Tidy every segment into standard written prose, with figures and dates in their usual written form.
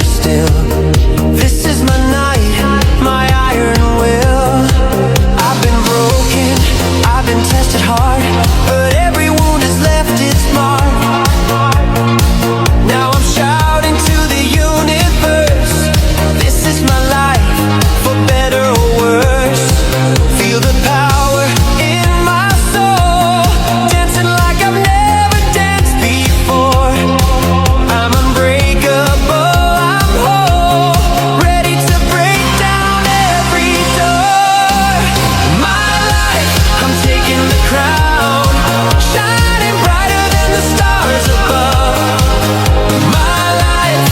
still. This is my night, my iron will. I've been broken, I've been tested hard, but every wound has left its mark. Now I'm shouting to the universe. This is my life, for better or worse. Feel the power in my soul, dancing like I've never danced before. I'm unbreakable, I'm whole, ready to break down every door. My life, I'm taking the crown, shining brighter than the stars above. My life,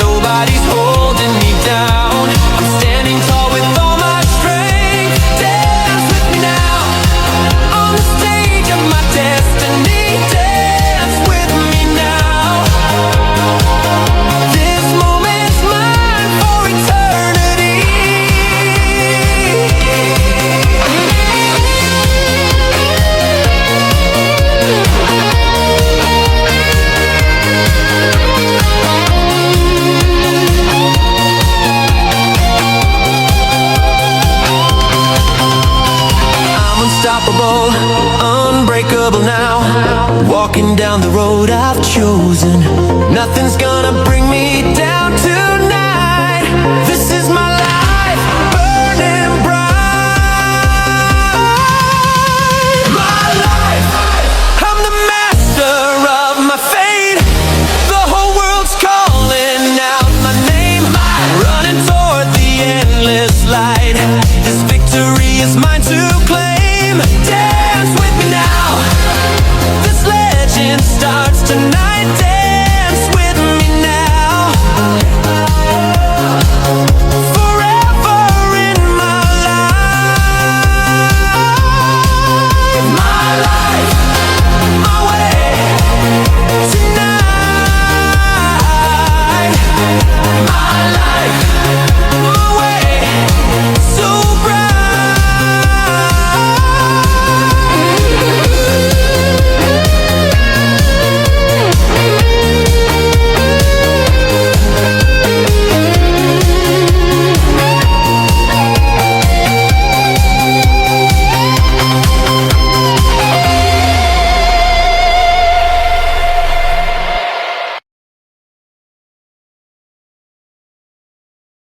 nobody's holding me down. I'm standing tall with all my strength. Dance with me now, on the stage of my destiny. Dance with me now. This moment's mine for eternity. I'm unstoppable, unbreakable now. Walking down the road I've chosen.